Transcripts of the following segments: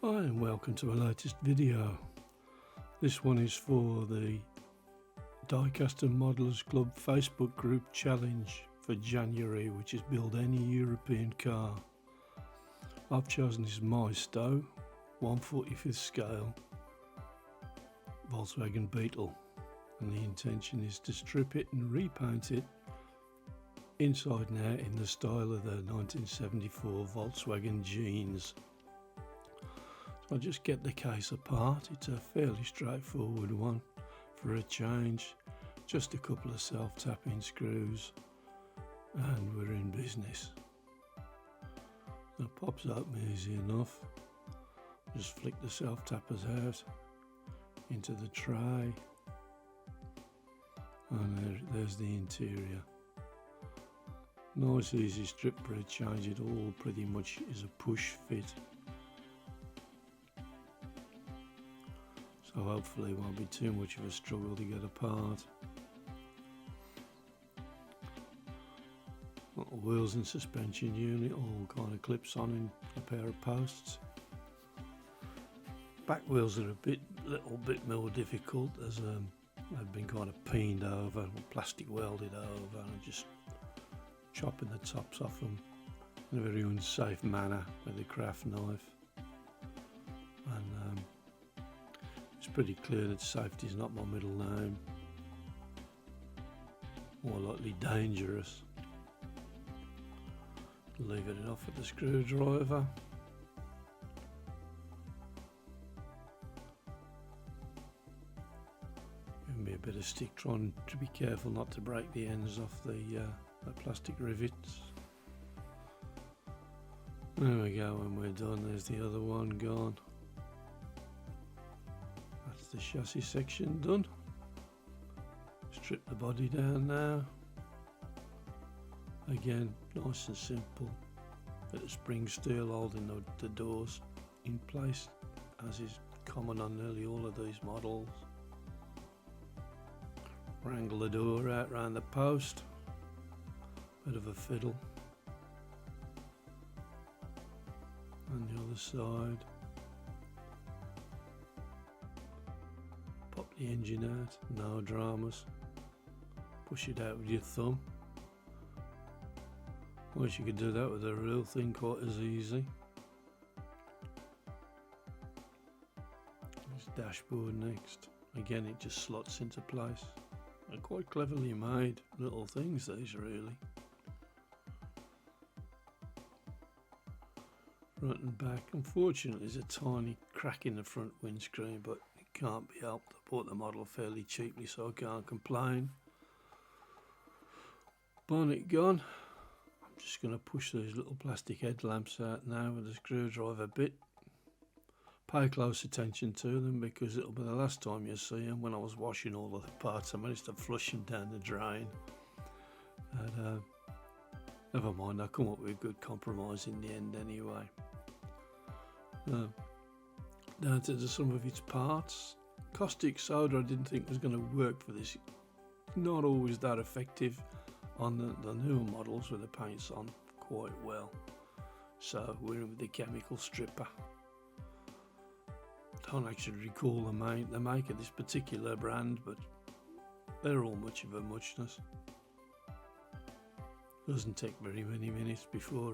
Hi and welcome to our latest video. This one is for the Die-Casting Modelers Club Facebook group challenge for January, which is build any European car. I've chosen this Stowe 1/45th scale Volkswagen Beetle, and the intention is to strip it and repaint it inside and out in the style of the 1974 Volkswagen jeans. I'll just get the case apart. It's a fairly straightforward one for a change, just a couple of self-tapping screws and we're in business. It pops open easy enough. Just flick the self-tappers out into the tray and there's the interior. Nice easy strip for a change. It all pretty much is a push fit. So hopefully it won't be too much of a struggle to get apart. Got the wheels and suspension unit all kind of clips on in a pair of posts. Back wheels are a little bit more difficult as they've been kind of peened over or plastic welded over, and just chopping the tops off them in a very unsafe manner with a craft knife. And it's pretty clear that safety is not my middle name. More likely dangerous. Leave it off with the screwdriver. Give me a bit of stick, trying to be careful not to break the ends off the plastic rivets. There we go, when we're done, there's the other one gone. That's the chassis section done. Strip the body down now. Again, nice and simple. Bit of spring steel holding the doors in place, as is common on nearly all of these models. Wrangle the door out round the post. Bit of a fiddle. And the other side. Pop the engine out, no dramas. Push it out with your thumb. Wish you could do that with a real thing quite as easy. This dashboard next. Again, it just slots into place. They're quite cleverly made little things, these really. Front and back. Unfortunately, there's a tiny crack in the front windscreen, but it can't be helped. I bought the model fairly cheaply, so I can't complain. Bonnet gone. I'm just going to push those little plastic headlamps out now with a screwdriver bit. Pay close attention to them, because it'll be the last time you see them. When I was washing all of the parts, I managed to flush them down the drain. And never mind, I come up with a good compromise in the end anyway. Down to some of its parts. Caustic soda I didn't think was going to work for this. Not always that effective on the newer models where the paint's on quite well. So we're in with the chemical stripper. Don't actually recall the make of this particular brand, but they're all much of a muchness. Doesn't take very many minutes before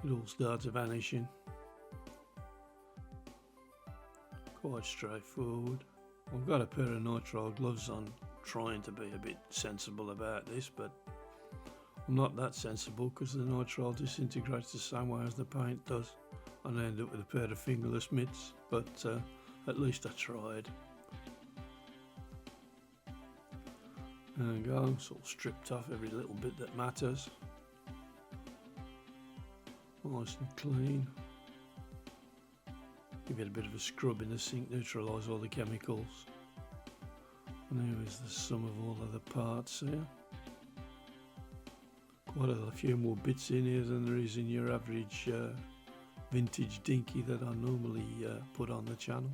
it all starts vanishing. Quite straightforward. I've got a pair of nitrile gloves on, trying to be a bit sensible about this, but I'm not that sensible, because the nitrile disintegrates the same way as the paint does, and I end up with a pair of fingerless mitts, but at least I tried. There we go, sort of stripped off every little bit that matters. Nice and clean. Give it a bit of a scrub in the sink, neutralise all the chemicals. And here is the sum of all of the parts here. Quite a few more bits in here than there is in your average vintage dinky that I normally put on the channel.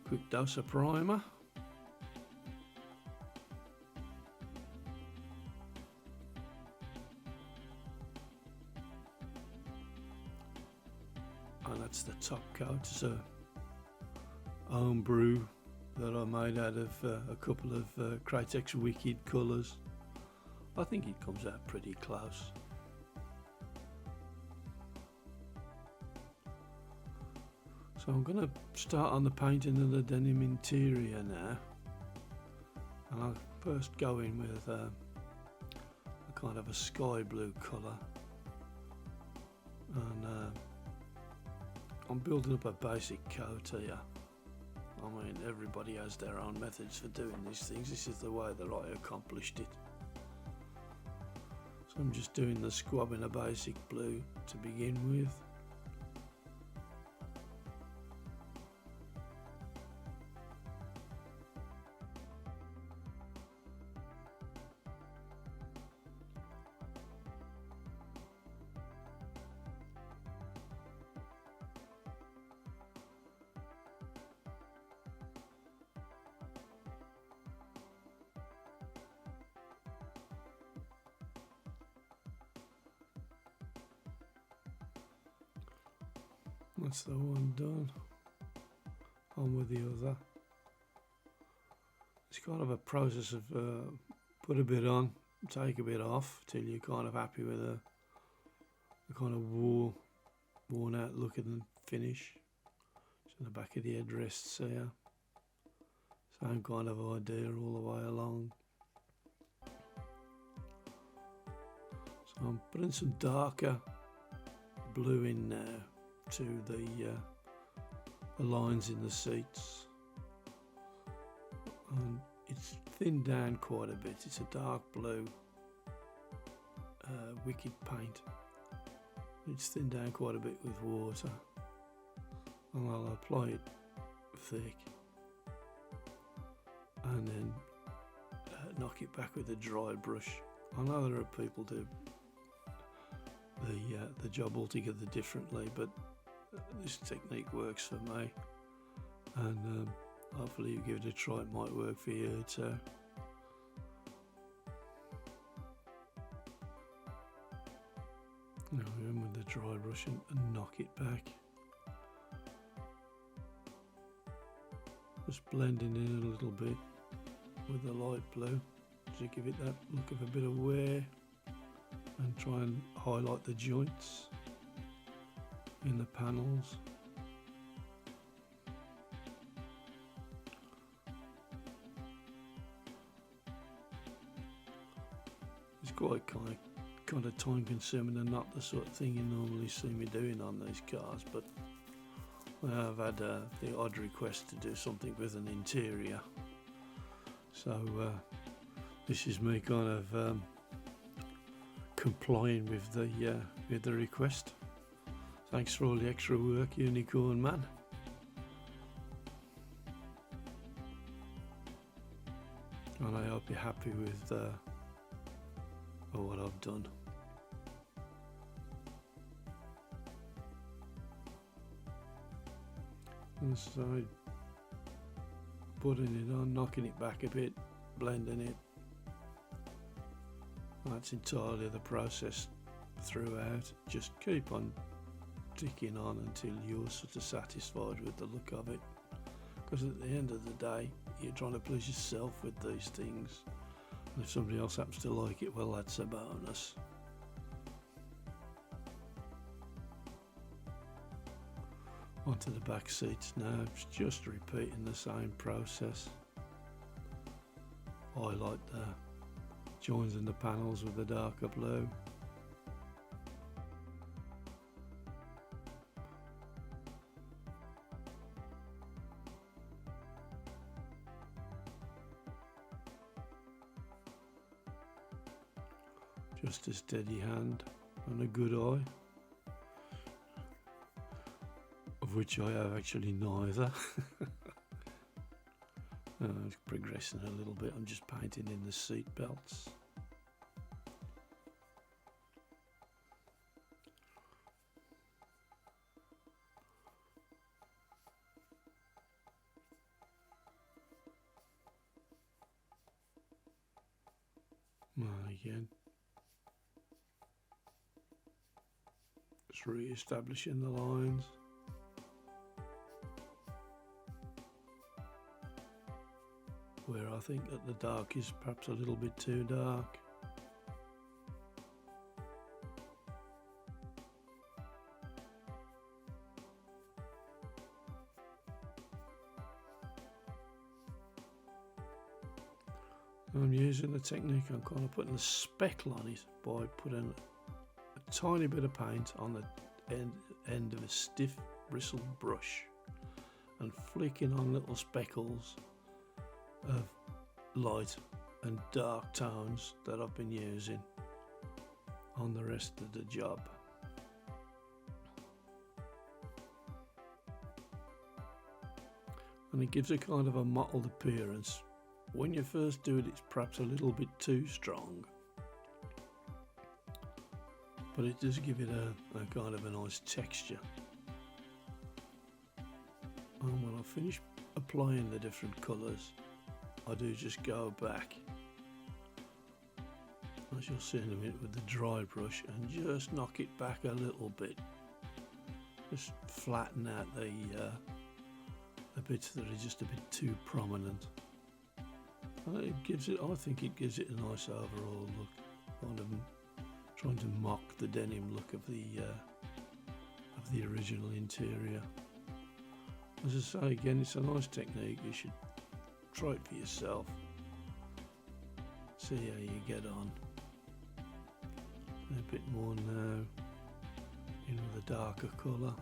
Quick dose of primer. and that's the top coat. It's a home brew that I made out of a couple of Kratex Wicked colours. I think it comes out pretty close. So I'm going to start on the painting of the denim interior now, and I'll first go in with a kind of a sky blue colour, and I'm building up a basic coat here. I mean, everybody has their own methods for doing these things. This is the way that I accomplished it. So I'm just doing the squab in a basic blue to begin with. That's the one done. On with the other. It's kind of a process of put a bit on, take a bit off till you're kind of happy with the kind of worn out look of the finish. So the back of the headrests here. Same kind of idea all the way along. So I'm putting some darker blue in now to the lines in the seats, and it's thinned down quite a bit. It's a dark blue Wicked paint. It's thinned down quite a bit with water, and I'll apply it thick and then knock it back with a dry brush. I know there are people do the job altogether differently, but this technique works for me, and hopefully you give it a try. It might work for you too. Now we're in with the dry brush and knock it back. Just blending in a little bit with the light blue to give it that look of a bit of wear, and try and highlight the joints in the panels. It's quite kind of time consuming and not the sort of thing you normally see me doing on these cars, but I have had the odd request to do something with an interior, so this is me kind of complying with the request. Thanks for all the extra work, Unicorn Man. And I hope you're happy with what I've done. And so putting it on, knocking it back a bit, blending it. That's entirely the process throughout. Just keep on ticking on until you're sort of satisfied with the look of it, because at the end of the day you're trying to please yourself with these things, and if somebody else happens to like it, well, that's a bonus. Onto the back seats now, just repeating the same process. Highlight the joins in the panels with the darker blue. Just a steady hand and a good eye, of which I have actually neither. It's progressing a little bit. I'm just painting in the seat belts. Again, just re-establishing the lines. I think that the dark is perhaps a little bit too dark. I'm using the technique, I'm kind of putting a speckle on it by putting a tiny bit of paint on the end of a stiff bristled brush and flicking on little speckles of light and dark tones that I've been using on the rest of the job. And it gives a kind of a mottled appearance. When you first do it, it's perhaps a little bit too strong, but it does give it a kind of a nice texture. And when I finish applying the different colours, I do just go back, as you'll see in a minute, with the dry brush and just knock it back a little bit. Just flatten out the bits that are just a bit too prominent. It gives it, I think it gives it a nice overall look, kind of trying to mock the denim look of the original interior. As I say again, it's a nice technique. You should try it for yourself. See how you get on. A bit more now, in with a darker colour.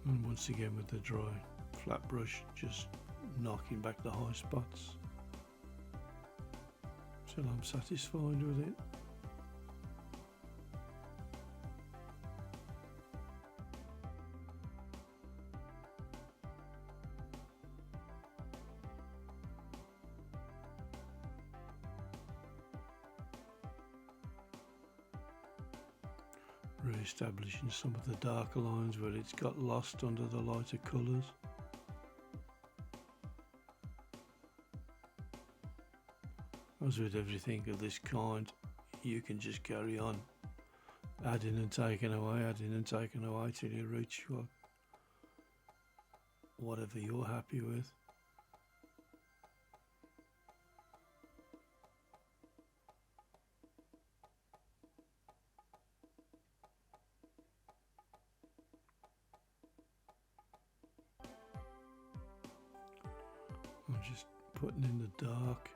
And once again with the dry flat brush, just knocking back the high spots till I'm satisfied with it. Re-establishing some of the darker lines where it's got lost under the lighter colours. As with everything of this kind, you can just carry on adding and taking away till you reach whatever you're happy with. I'm just putting in the dark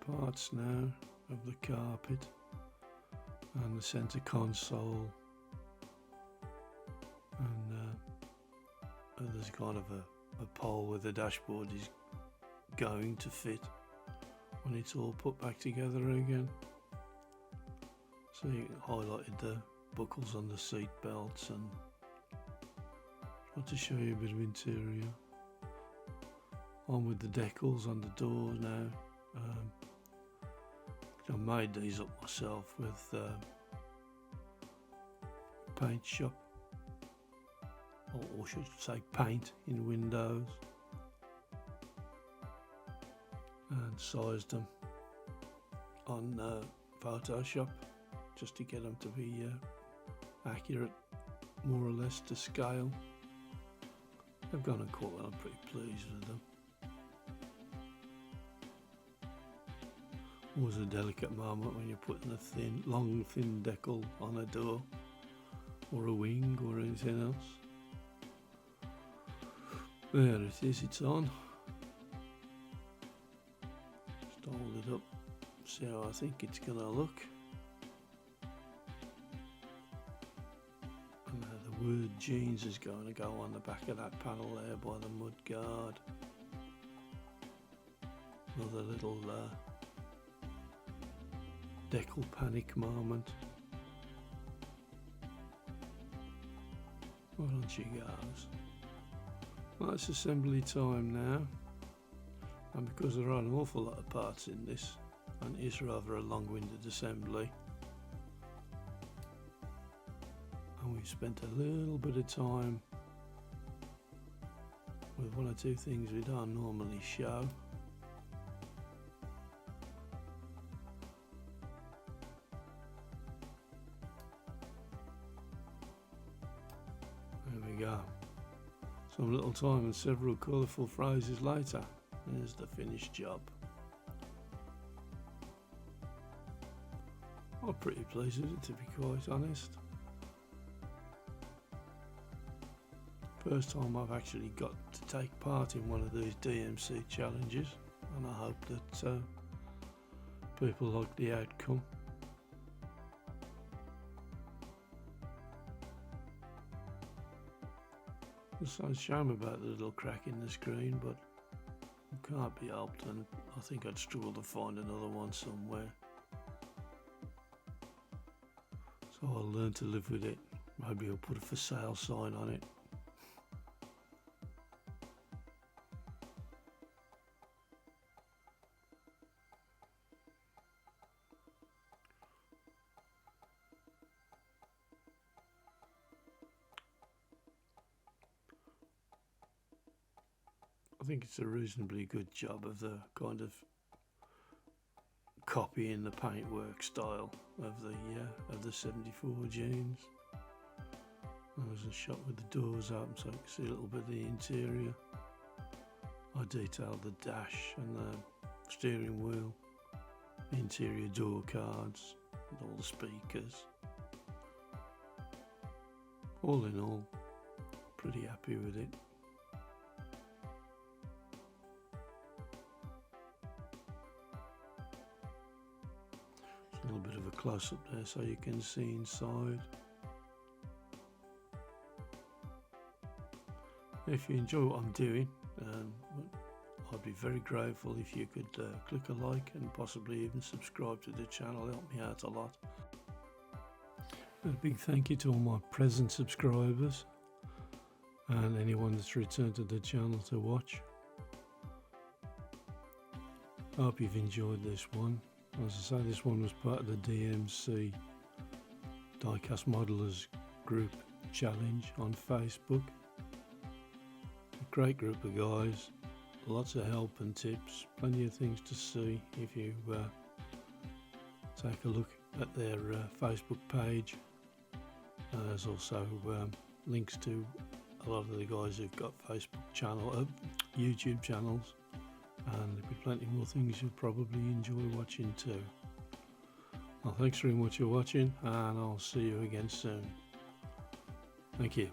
parts now of the carpet and the centre console, and there's kind of a pole where the dashboard is going to fit when it's all put back together again. So you highlighted the buckles on the seat belts and tried to show you a bit of interior. On with the decals on the doors now. I made these up myself with paint shop, or should I say paint in windows, and sized them on Photoshop just to get them to be accurate, more or less to scale. They've gone and caught, I'm pretty pleased with them. Always a delicate moment when you're putting a long thin decal on a door or a wing or anything else. There it is, it's on. Just hold it up, see how I think it's gonna look. And the word jeans is going to go on the back of that panel there by the mud guard. Another little decal panic moment. Well, on she goes. Well, it's assembly time now, and because there are an awful lot of parts in this, and it is rather a long-winded assembly, and we've spent a little bit of time with one or two things we don't normally show. There we go. Some little time and several colourful phrases later, here's the finished job. I'm pretty pleased with it, to be quite honest. First time I've actually got to take part in one of these DMC challenges, and I hope that people like the outcome. It's a shame about the little crack in the screen, but it can't be helped, and I think I'd struggle to find another one somewhere. So I'll learn to live with it. Maybe I'll put a for sale sign on it. I think it's a reasonably good job of the kind of copying the paintwork style of the 74 jeans. There's a shot with the doors open so you can see a little bit of the interior. I detailed the dash and the steering wheel, the interior door cards, and all the speakers. All in all, pretty happy with it. A little bit of a close-up there so you can see inside. If you enjoy what I'm doing, I'd be very grateful if you could click a like and possibly even subscribe to the channel. It'll help me out a lot. A big thank you to all my present subscribers and anyone that's returned to the channel to watch. I hope you've enjoyed this one. As I say, this one was part of the DMC Diecast Modelers group challenge on Facebook. A great group of guys, lots of help and tips, plenty of things to see if you take a look at their Facebook page. There's also links to a lot of the guys who've got YouTube channels. And there'll be plenty more things you'll probably enjoy watching too. Well, thanks very much for watching, and I'll see you again soon. Thank you.